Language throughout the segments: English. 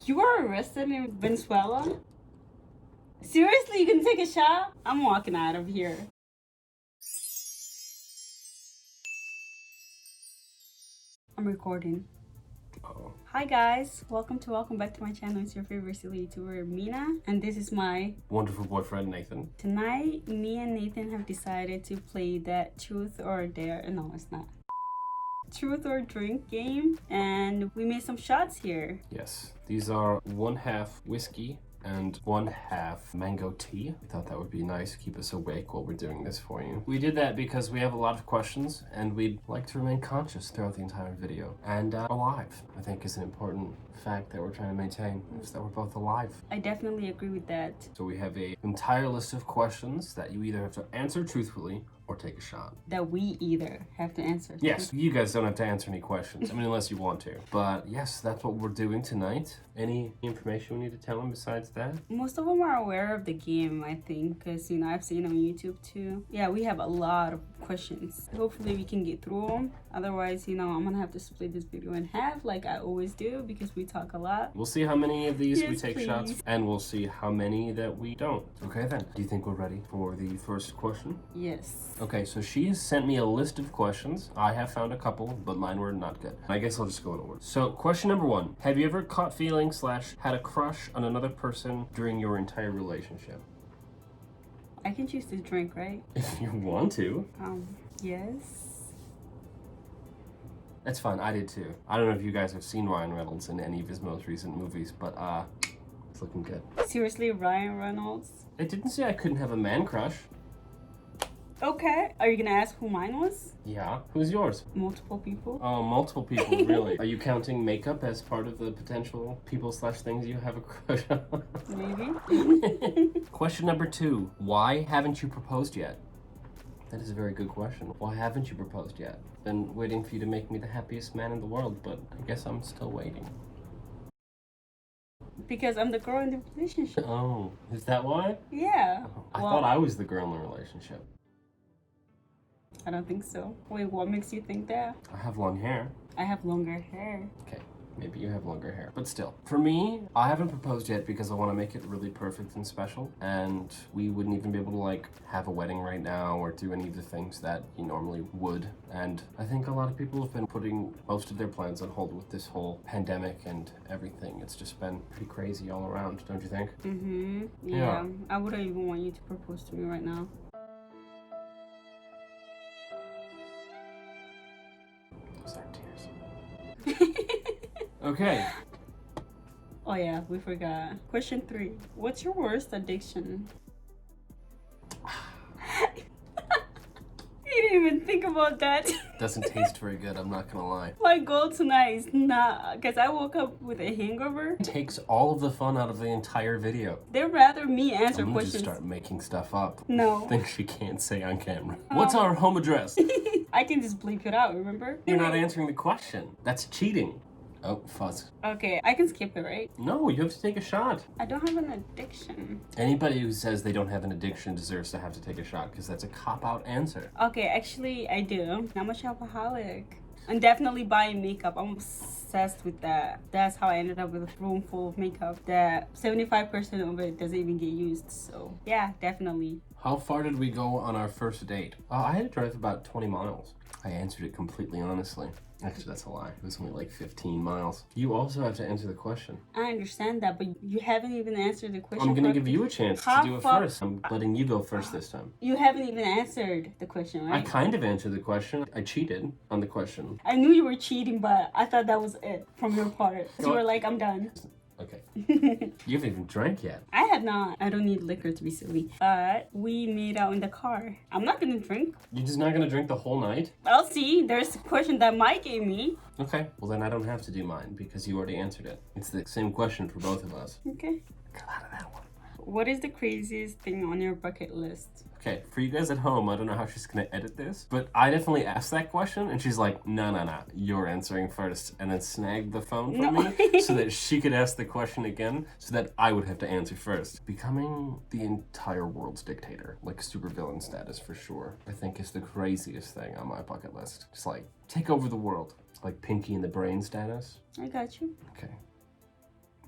You were arrested in Venezuela? Seriously, you can take a shot? I'm walking out of here. I'm recording. Oh. Hi guys, welcome back to my channel. It's your favorite silly YouTuber, Mina, and this is my wonderful boyfriend, Nathan. Tonight, me and Nathan have decided to play that truth or dare. No, it's not. Truth or drink game, and we made some shots here. Yes, these are 1/2 whiskey and 1/2 mango tea. We thought that would be nice to keep us awake while we're doing this for you. We did that because we have a lot of questions and we'd like to remain conscious throughout the entire video. And alive, I think, is an important fact that we're trying to maintain, is that we're both alive. I definitely agree with that. So we have an entire list of questions that you either have to answer truthfully or take a shot. That we either have to answer. Yes, you guys don't have to answer any questions. I mean, unless you want to. But yes, that's what we're doing tonight. Any information we need to tell them besides that? Most of them are aware of the game, I think, because, you know, I've seen on YouTube too. Yeah, we have a lot of questions. Hopefully we can get through them. Otherwise, you know, I'm gonna have to split this video in half like I always do because we talk a lot. We'll see how many of these we Yes, take please. shots, and we'll see how many that we don't. Okay then, do you think we're ready for the first question? Yes. Okay, so she has sent me a list of questions. I have found a couple, but mine were not good. I guess I'll just go in order. So question number 1, have you ever caught feelings / had a crush on another person during your entire relationship? I can choose to drink, right? If you want to. Yes. That's fine, I did too. I don't know if you guys have seen Ryan Reynolds in any of his most recent movies, but it's looking good. Seriously, Ryan Reynolds? It didn't say I couldn't have a man crush. Okay. Are you gonna ask who mine was? Yeah. Who's yours? Multiple people. Oh, multiple people, really? Are you counting makeup as part of the potential people / things you have a crush on? Maybe. Question number 2. Why haven't you proposed yet? That is a very good question. Why haven't you proposed yet? Been waiting for you to make me the happiest man in the world, but I guess I'm still waiting. Because I'm the girl in the relationship. Oh, is that why? Yeah. Oh, I thought I was the girl in the relationship. I don't think so. Wait, what makes you think that? I have long hair. I have longer hair. Okay, maybe you have longer hair. But still, for me, I haven't proposed yet because I want to make it really perfect and special. And we wouldn't even be able to, like, have a wedding right now or do any of the things that you normally would. And I think a lot of people have been putting most of their plans on hold with this whole pandemic and everything. It's just been pretty crazy all around, don't you think? Mm-hmm. Yeah. I wouldn't even want you to propose to me right now. Those are tears. Okay. Oh yeah, we forgot. Question 3. What's your worst addiction? You didn't even think about that. Doesn't taste very good, I'm not gonna lie. My goal tonight is not, because I woke up with a hangover. It takes all of the fun out of the entire video. They'd rather me answer I'm gonna questions. just start making stuff up. No. Things she can't say on camera. What's our home address? I can just bleep it out, remember? You're not answering the question. That's cheating. Oh, fuzz. Okay, I can skip it, right? No, you have to take a shot. I don't have an addiction. Anybody who says they don't have an addiction deserves to have to take a shot because that's a cop-out answer. Okay, actually, I do. I'm a shopaholic. I'm definitely buying makeup. I'm obsessed with that. That's how I ended up with a room full of makeup that 75% of it doesn't even get used. So, yeah, definitely. How far did we go on our first date? I had to drive about 20 miles. I answered it completely honestly. Actually, that's a lie. It was only like 15 miles. You also have to answer the question. I understand that, but you haven't even answered the question. I'm gonna give you a chance to do it first. I'm letting you go first this time. You haven't even answered the question, right? I kind of answered the question. I cheated on the question. I knew you were cheating, but I thought that was it from your part. So you were like, I'm done. Okay. You haven't even drank yet. I have not. I don't need liquor to be silly. But we made out in the car. I'm not gonna drink. You're just not gonna drink the whole night? I'll see. There's a question that Mike gave me. Okay. Well, then I don't have to do mine because you already answered it. It's the same question for both of us. Okay. Cut out of that one. What is the craziest thing on your bucket list? Okay, for you guys at home, I don't know how she's gonna edit this, but I definitely asked that question, and she's like, no, you're answering first, and then snagged the phone from me so that she could ask the question again, so that I would have to answer first. Becoming the entire world's dictator, like supervillain status for sure, I think is the craziest thing on my bucket list. Just like, take over the world. Like Pinky and the Brain status. I got you. Okay.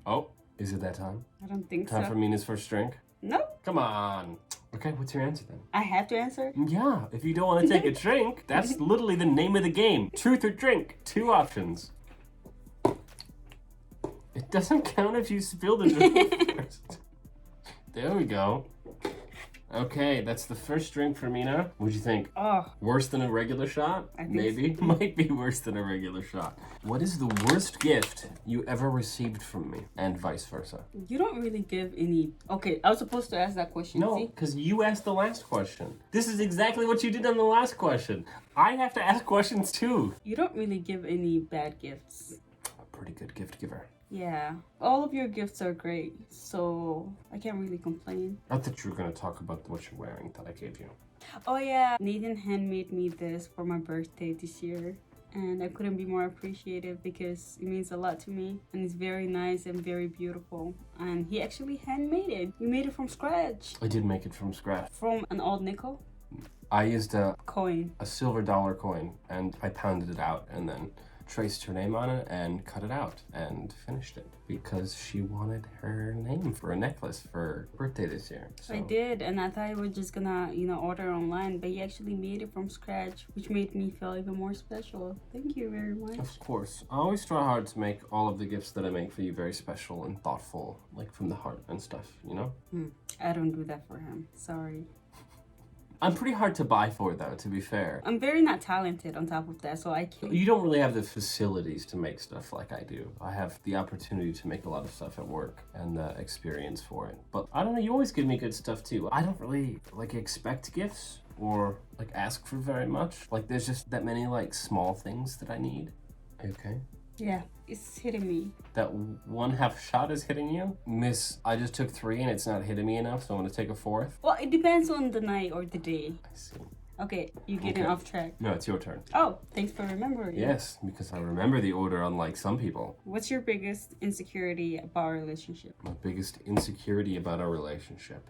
Oh, is it that time? I don't think Time so. for Mina's first drink? No. Come on. Okay, what's your answer then? I have to answer? Yeah, if you don't want to take a drink, that's literally the name of the game. Truth or drink. 2 options. It doesn't count if you spill the drink first. There we go. Okay, that's the first drink for Mina. What'd you think? Oh, Worse than a regular shot? I think Maybe. Might be worse than a regular shot. What is the worst gift you ever received from me? And vice versa. you don't really give any. Okay, I was supposed to ask that question. No, See? because you asked the last question. This is exactly what you did on the last question. I have to ask questions too. You don't really give any bad gifts. A pretty good gift giver. Yeah, all of your gifts are great, so I can't really complain. I thought you were going to talk about what you're wearing that I gave you. Oh yeah, Nathan handmade me this for my birthday this year. And I couldn't be more appreciative because it means a lot to me. And it's very nice and very beautiful. And he actually handmade it. He made it from scratch. I did make it from scratch. From an old nickel I used a coin. silver dollar coin and I pounded it out and then traced her name on it and cut it out and finished it because she wanted her name for a necklace for her birthday this year. So I did, and I thought I was just gonna, order online, but he actually made it from scratch, which made me feel even more special. Thank you very much. Of course. I always try hard to make all of the gifts that I make for you very special and thoughtful, like from the heart and stuff, you know? I don't do that for him. Sorry. I'm pretty hard to buy for though, to be fair. I'm very not talented on top of that, so I can't. You don't really have the facilities to make stuff like I do. I have the opportunity to make a lot of stuff at work and the experience for it. But I don't know, you always give me good stuff too. I don't really expect gifts or ask for very much. There's just that many small things that I need. Okay. Yeah, it's hitting me. That 1/2 shot is hitting you? Miss, I just took 3 and it's not hitting me enough, so I'm gonna take a 4th. Well, it depends on the night or the day. I see. Okay, you're getting Okay. off track. No, it's your turn. Oh, thanks for remembering. Yes, because I remember the order unlike some people. What's your biggest insecurity about our relationship? My biggest insecurity about our relationship.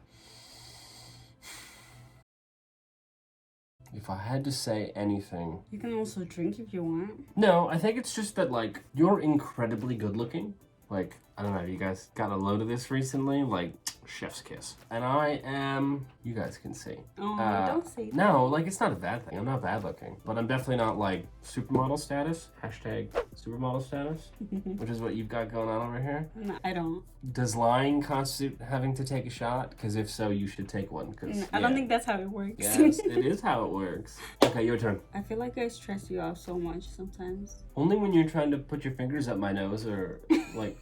If I had to say anything... You can also drink if you want. No, I think it's just that, you're incredibly good looking. I don't know, have you guys got a load of this recently? Chef's kiss. And I am... You guys can see. Oh, don't say that. No, it's not a bad thing. I'm not bad looking. But I'm definitely not, supermodel status. Hashtag supermodel status. Which is what you've got going on over here. No, I don't. Does lying constitute having to take a shot? Because if so, you should take one. No, I don't think that's how it works. Yes, it is how it works. Okay, your turn. I feel like I stress you out so much sometimes. Only when you're trying to put your fingers up my nose or,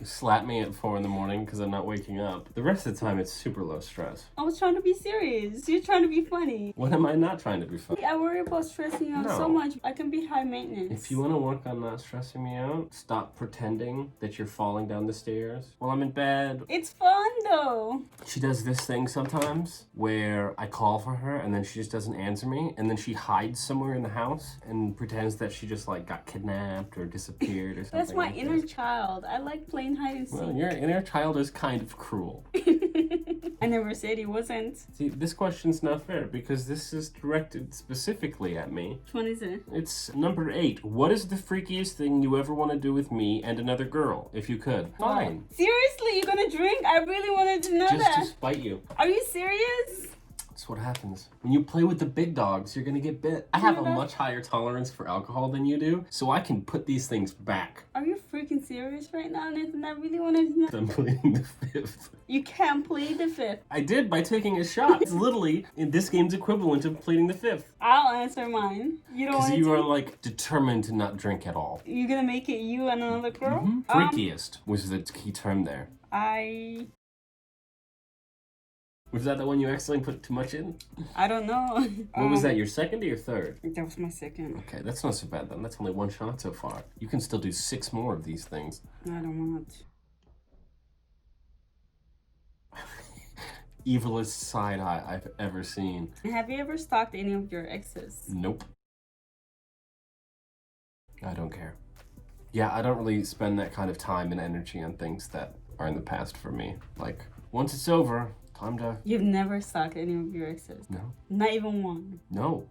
slap me at 4 in the morning because I'm not waking up. The rest of the time, it's super low stress. I was trying to be serious. You're trying to be funny. When am I not trying to be funny? I worry about stressing you out so No. much. I can be high maintenance. If you want to work on not stressing me out, stop pretending that you're falling down the stairs while I'm in bed. It's fun though. She does this thing sometimes where I call for her and then she just doesn't answer me and then she hides somewhere in the house and pretends that she just got kidnapped or disappeared or something. That's my like inner this. child. I like playing hide and seek. Well, your inner child is kind of cruel. I never said he wasn't. See, this question's not fair because this is directed specifically at me. Which one is it? It's number 8. What is the freakiest thing you ever want to do with me and another girl, if you could? Fine. Seriously, you're gonna drink? I really wanted to know Just that. to spite you. Are you serious? That's what happens. When you play with the big dogs, you're gonna get bit. I have a Yeah. much higher tolerance for alcohol than you do, so I can put these things back. Are you freaking serious right now, Nathan? I really wanted to know. I'm pleading the 5th. You can't play the 5th. I did by taking a shot. It's literally in this game's equivalent of pleading the 5th. I'll answer mine. You don't Because want you to? are determined to not drink at all. You're gonna make it you and another girl? Freakiest was the key term there. Was that the one you accidentally put too much in? I don't know. What was that, your second or your third? That was my second. Okay, that's not so bad then. That's only 1 shot so far. You can still do 6 more of these things. I don't want. Evilest side eye I've ever seen. Have you ever stalked any of your exes? Nope. I don't care. Yeah, I don't really spend that kind of time and energy on things that are in the past for me. Once it's over, time to... You've never stalked any of your exes? No. Not even one? No.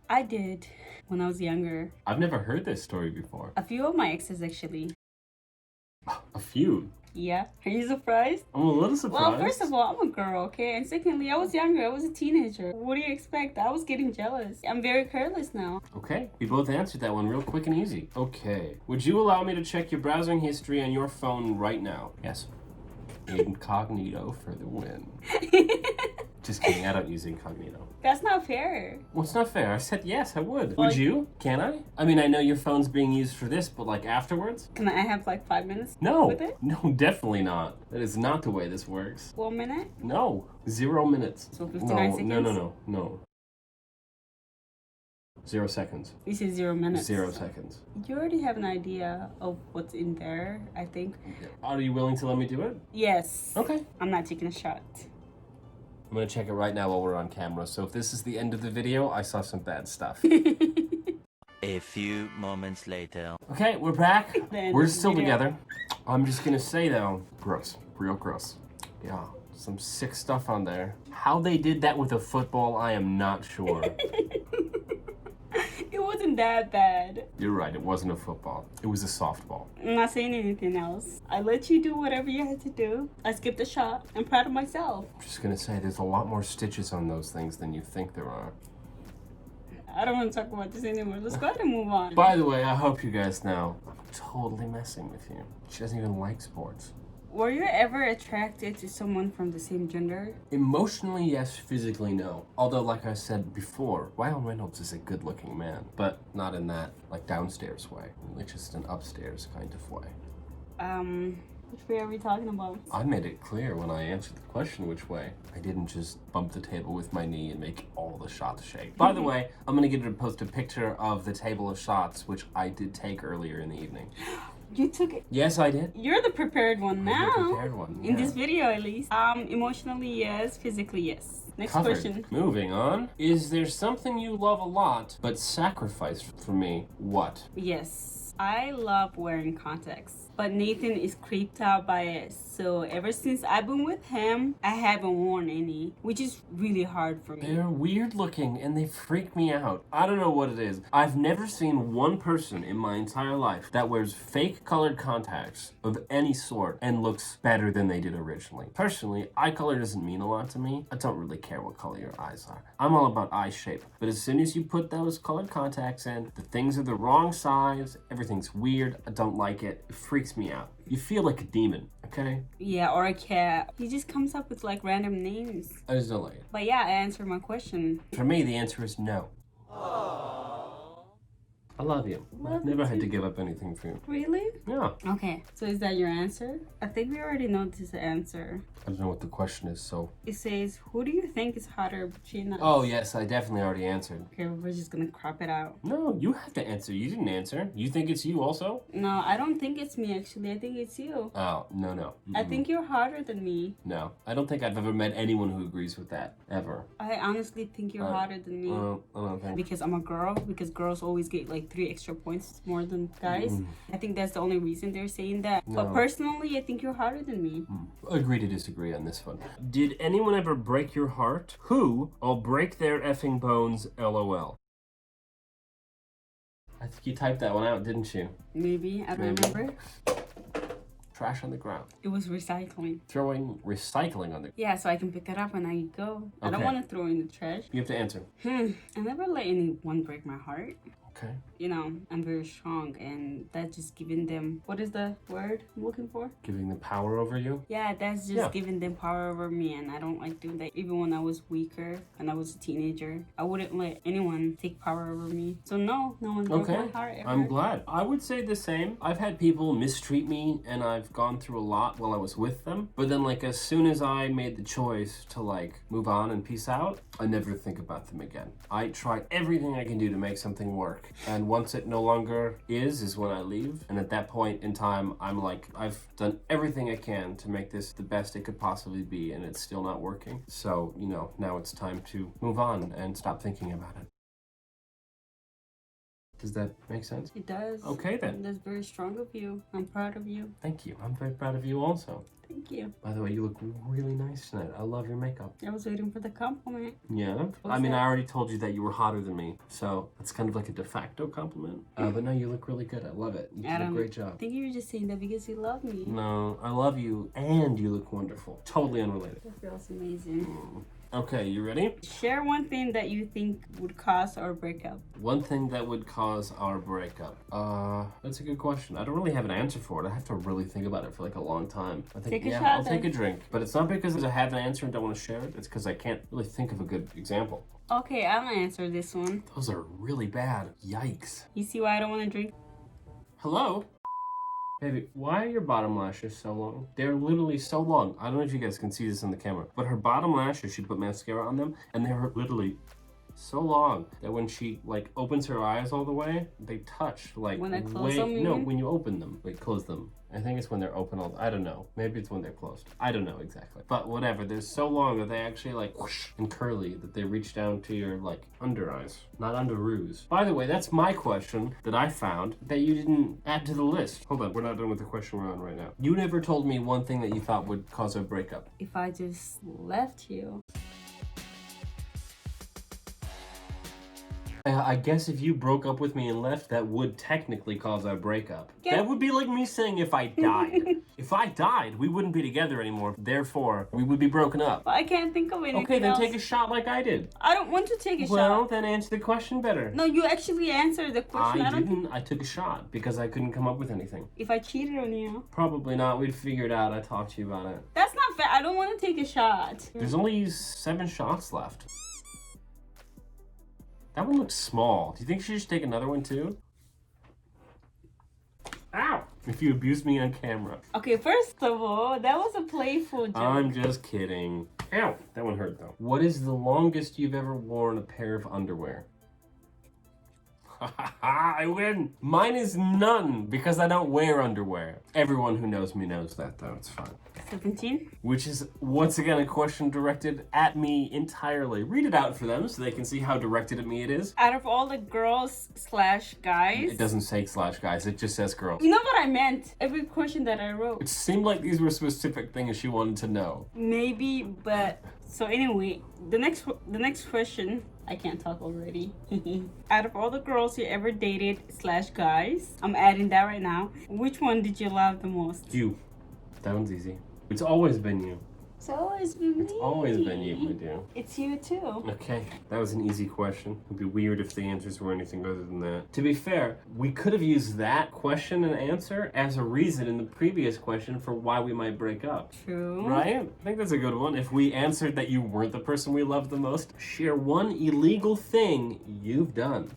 I did when I was younger. I've never heard this story before. A few of my exes actually. A few? Yeah. Are you surprised? I'm a little surprised. Well, first of all, I'm a girl, okay? And secondly, I was younger. I was a teenager. What do you expect? I was getting jealous. I'm very careless now. Okay, we both answered that one real quick and easy. Okay. Would you allow me to check your browsing history on your phone right now? Yes. Incognito for the win. Just kidding, I don't use incognito. That's not fair. Well, it's not fair. I said yes, I would. Would you? Can I? I mean, I know your phone's being used for this, but like afterwards? Can I have like 5 minutes No. with it? No, definitely not. That is not the way this works. 1 minute? No. 0 minutes. So 59 seconds? No. 0 seconds. You said 0 minutes. 0 seconds. You already have an idea of what's in there, I think. Are you willing to let me do it? Yes. Okay. I'm not taking a shot. I'm gonna check it right now while we're on camera. So if this is the end of the video, I saw some bad stuff. A few moments later. Okay, we're back. We're still video. together. I'm just gonna say though, gross, real gross. Yeah, some sick stuff on there. How they did that with a football, I am not sure. It wasn't that bad. You're right, it wasn't a football. It was a softball. I'm not saying anything else. I let you do whatever you had to do. I skipped a shot. I'm proud of myself. I'm just gonna say there's a lot more stitches on those things than you think there are. I don't want to talk about this anymore. Let's go ahead and move on. By the way, I hope you guys know, I'm totally messing with you. She doesn't even like sports. Were you ever attracted to someone from the same gender? Emotionally, yes. Physically, no. Although, like I said before, Ryan Reynolds is a good-looking man, but not in that, like, downstairs way. Like, just an upstairs kind of way. Which way are we talking about? I made it clear when I answered the question which way. I didn't just bump the table with my knee and make all the shots shake. By the way, I'm gonna get her to post a picture of the table of shots, which I did take earlier in the evening. You took it. Yes, I did. You're the prepared one now. I'm the prepared one, In yeah. this video, at least. Emotionally, yes. Physically, yes. Next Covered. question. Moving on. Is there something you love a lot but sacrifice for me? What? Yes. I love wearing contacts, but Nathan is creeped out by it. So ever since I've been with him, I haven't worn any, which is really hard for me. They're weird looking and they freak me out. I don't know what it is. I've never seen one person in my entire life that wears fake colored contacts of any sort and looks better than they did originally. Personally, eye color doesn't mean a lot to me. I don't really care what color your eyes are. I'm all about eye shape. But as soon as you put those colored contacts in, the things are the wrong size, everything's weird, I don't like it. It freaks me out. You feel like a demon, okay? Yeah, or a cat. He just comes up with like random names. I just don't like it. But yeah, I answered my question. For me, the answer is no. I love you. I've never had to give up anything for you. Really? Yeah. Okay, so is that your answer? I think we already know this answer. I don't know what the question is, so... It says, who do you think is hotter between us? Oh, yes, I definitely already answered. Okay, we're just gonna crop it out. No, you have to answer. You didn't answer. You think it's you also? No, I don't think it's me actually. I think it's you. Oh, no. I think you're hotter than me. No, I don't think I've ever met anyone who agrees with that, ever. I honestly think you're hotter than me. I don't think... Because I'm a girl, because girls always get like 3 extra points more than guys. I think that's the only reason they're saying that. No. But personally, I think you're hotter than me. Agree to disagree on this one. Did anyone ever break your heart? Who? I'll break their effing bones, LOL. I think you typed that one out, didn't you? Maybe, I don't remember. Trash on the ground. It was recycling. Throwing recycling on the... Yeah, so I can pick it up when I go. I don't Okay. want to throw it in the trash. You have to answer. I never let anyone break my heart. Okay. You know, I'm very strong, and that's just giving them, what is the word I'm looking for? Giving them power over you? Yeah, that's just Yeah. giving them power over me, and I don't like doing that. Even when I was weaker and I was a teenager, I wouldn't let anyone take power over me. So no one broke Okay, my heart ever. I'm glad. I would say the same. I've had people mistreat me and I've gone through a lot while I was with them. But then like as soon as I made the choice to like move on and peace out, I never think about them again. I try everything I can do to make something work. And once it no longer is when I leave. And at that point in time, I'm like, I've done everything I can to make this the best it could possibly be and it's still not working. So, you know, now it's time to move on and stop thinking about it. Does that make sense? It does. Okay then. That's very strong of you. I'm proud of you. Thank you. I'm very proud of you also. Thank you. By the way, you look really nice tonight. I love your makeup. I was waiting for the compliment. Yeah? I mean, I already told you that you were hotter than me, so it's kind of like a de facto compliment. But no, you look really good. I love it. You did a great job. I think you were just saying that because you love me. No, I love you and you look wonderful. Totally unrelated. That feels amazing. Okay, you ready? Share one thing that you think would cause our breakup. One thing that would cause our breakup. That's a good question. I don't really have an answer for it. I have to really think about it for like a long time. I think, Take a shot I'll then. take a drink. But it's not because I have an answer and don't want to share it. It's because I can't really think of a good example. Okay, I'm gonna answer this one. Those are really bad. Yikes. You see why I don't want to drink? Hello? Baby, why are your bottom lashes so long? They're literally so long. I don't know if you guys can see this in the camera, but her bottom lashes, she put mascara on them, and they're literally so long that when she like opens her eyes all the way, they touch like when I close them. No, when you open them, like close them. I think it's when they're open all. I don't know. Maybe it's when they're closed. I don't know exactly. But whatever. They're so long that they actually like whoosh and curly that they reach down to your like under eyes, not under roos. By the way, that's my question that I found that you didn't add to the list. Hold on, we're not done with the question we're on right now. You never told me one thing that you thought would cause a breakup. If I just left you. I guess if you broke up with me and left, that would technically cause our breakup. Yeah. That would be like me saying if I died. If I died, we wouldn't be together anymore. Therefore, we would be broken up. But I can't think of anything Okay, then else. take a shot like I did. I don't want to take a Well, shot. then answer the question better. No, you actually answered the question. I don't didn't. I took a shot because I couldn't come up with anything. If I cheated on you. Probably not. We'd figure it out. I talked to you about it. That's not fair. I don't want to take a shot. There's only 7 shots left. That one looks small. Do you think you should just take another one too? Ow! If you abused me on camera. Okay, first of all, that was a playful joke. I'm just kidding. Ow! That one hurt though. What is the longest you've ever worn a pair of underwear? I win! Mine is none because I don't wear underwear. Everyone who knows me knows that though. It's fine. 17? Which is, once again, a question directed at me entirely. Read it out for them so they can see how directed at me it is. Out of all the girls / guys. It doesn't say / guys, it just says girls. You know what I meant? Every question that I wrote. It seemed like these were specific things she wanted to know. Maybe, but... So anyway, the next question... I can't talk already. Out of all the girls you ever dated / guys, I'm adding that right now. Which one did you love the most? You. That one's easy. It's always been you. It's always been me. It's always been you, my dear. It's you too. Okay, that was an easy question. It'd be weird if the answers were anything other than that. To be fair, we could have used that question and answer as a reason in the previous question for why we might break up. True. Right? I think that's a good one. If we answered that you weren't the person we loved the most, share one illegal thing you've done.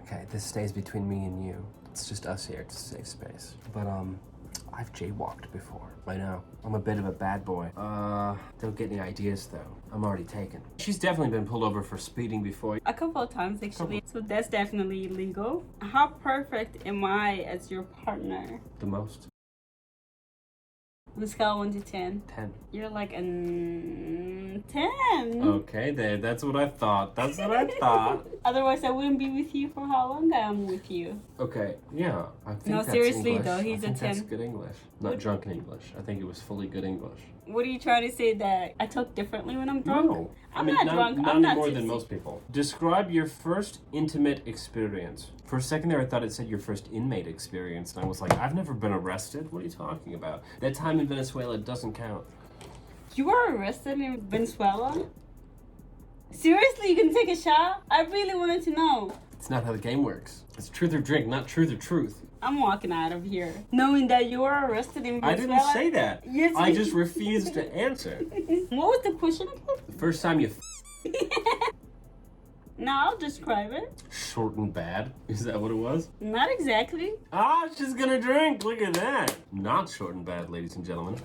Okay, this stays between me and you. It's just us here. It's a safe space. But, I've jaywalked before. I know. I'm a bit of a bad boy. Don't get any ideas though. I'm already taken. She's definitely been pulled over for speeding before. A couple of times actually. So that's definitely illegal. How perfect am I as your partner? The most. On a scale of 1 to 10. 10. You're like a 10. Okay, there. That's what I thought. That's what I thought. Otherwise, I wouldn't be with you for how long I am with you. Okay, yeah. I think No, that's seriously, English. though, he's I think a that's 10. good English. Not drunken English. I think it was fully good English. What are you trying to say, that I talk differently when I'm drunk? No. I'm not drunk. I'm not more tipsy. than most people. Describe your first intimate experience. For a second there, I thought it said your first inmate experience, and I was like, I've never been arrested. What are you talking about? That time in Venezuela doesn't count. You were arrested in Venezuela? Seriously, you can take a shot? I really wanted to know. It's not how the game works. It's truth or drink, not truth or truth. I'm walking out of here knowing that you were arrested in I Venezuela. didn't say that. Yes, I you just refused to answer. What was the question again? The first time you No, I'll describe it. short and bad. Is that what it was? Not exactly. Ah, she's gonna drink. Look at that. Not short and bad, ladies and gentlemen.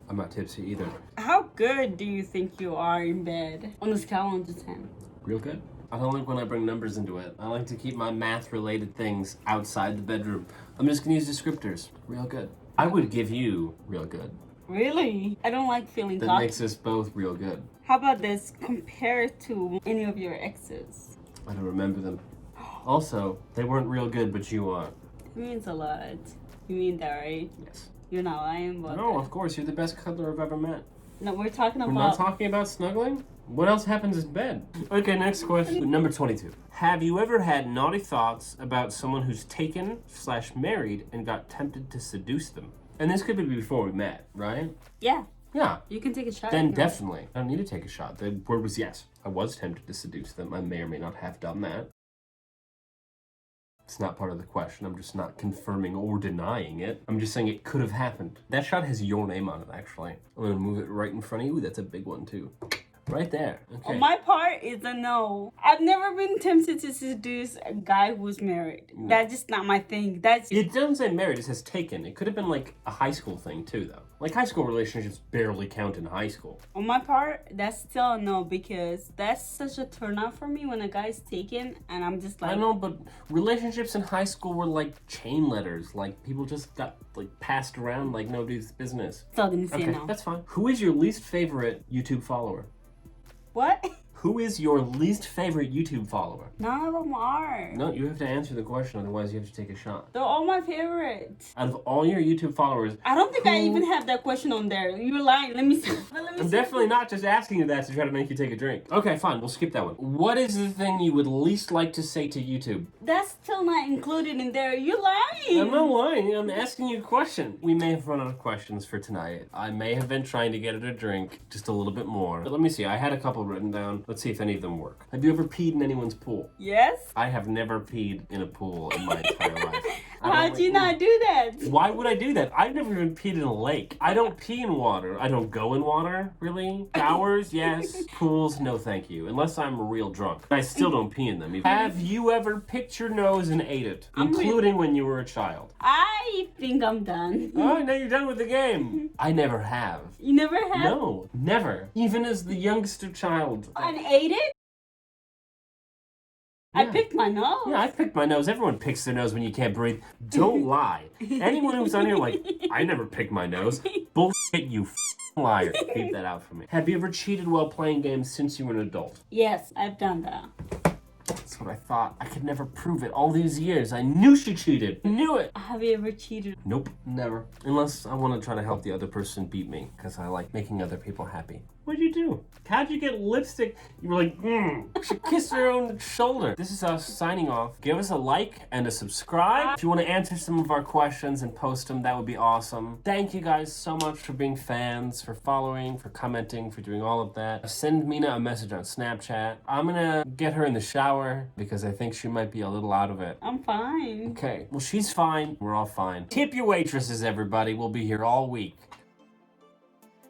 I'm not tipsy either. How good do you think you are in bed? On a scale of 1 to 10. Real good. I don't like when I bring numbers into it. I like to keep my math-related things outside the bedroom. I'm just gonna use descriptors. Real good. I would give you real good. Really? I don't like feeling That cocky. makes us both real good. How about this compared to any of your exes? I don't remember them. Also, they weren't real good, but you are. It means a lot. You mean that, right? Yes. You're not lying about No, that. of course, you're the best cuddler I've ever met. No, we're talking We're about... not talking about snuggling? What else happens in bed? Okay, next question. Number 22. Have you ever had naughty thoughts about someone who's taken/married and got tempted to seduce them? And this could be before we met, right? Yeah. Yeah. You can take a shot. Then if you want. definitely. I don't need to take a shot. The word was yes. I was tempted to seduce them. I may or may not have done that. It's not part of the question. I'm just not confirming or denying it. I'm just saying it could have happened. That shot has your name on it, actually. I'm gonna move it right in front of you. Ooh, that's a big one, too. Right there. Okay. On my part is a no. I've never been tempted to seduce a guy who's married. No. That's just not my thing. That's It doesn't say married, it says taken. It could have been like a high school thing, too, though. Like, high school relationships barely count in high school. on my part. That's still a no because that's such a turn off for me when a guy's taken and I'm just like. I know, but relationships in high school were like chain letters. Like, people just got, like, passed around like nobody's business. Still gonna say Okay, no. that's fine. Who is your least favorite YouTube follower? What? Who is your least favorite YouTube follower? None of them are. No, you have to answer the question, otherwise you have to take a shot. They're all my favorites. Out of all your YouTube followers, I don't think I Who- even have that question on there. You're lying. Let me see. Let me I'm see. definitely not just asking you that to try to make you take a drink. Okay, fine, we'll skip that one. What is the thing you would least like to say to YouTube? That's still not included in there. You're lying. I'm not lying, I'm asking you a question. We may have run out of questions for tonight. I may have been trying to get it a drink just a little bit more. But let me see, I had a couple written down. Let's see if any of them work. Have you ever peed in anyone's pool? Yes. I have never peed in a pool in my entire life. I don't How'd like- you not do that? Why would I do that? I've never even peed in a lake. I don't pee in water. I don't go in water, really. Showers, yes. Pools, no thank you. Unless I'm real drunk. I still don't pee in them. Have you ever picked your nose and ate it? Including when you were a child. I think I'm done. Oh, now you're done with the game. I never have. You never have? No, never. Even as the youngster child. And ate it? I Yeah. picked my nose. Yeah, I picked my nose. Everyone picks their nose when you can't breathe. Don't lie. Anyone who's on here like, I never picked my nose. Bullshit, you liar. Keep that out from me. Have you ever cheated while playing games since you were an adult? Yes, I've done that. That's what I thought. I could never prove it. All these years, I knew she cheated. I knew it. Have you ever cheated? Nope, never. Unless I want to try to help the other person beat me, because I like making other people happy. What'd you do? How'd you get lipstick? You were like, she kissed her own shoulder. This is us signing off. Give us a like and a subscribe. If you want to answer some of our questions and post them, that would be awesome. Thank you guys so much for being fans, for following, for commenting, for doing all of that. Send Mina a message on Snapchat. I'm gonna get her in the shower because I think she might be a little out of it. I'm fine. Okay, well, she's fine. We're all fine. Tip your waitresses, everybody. We'll be here all week.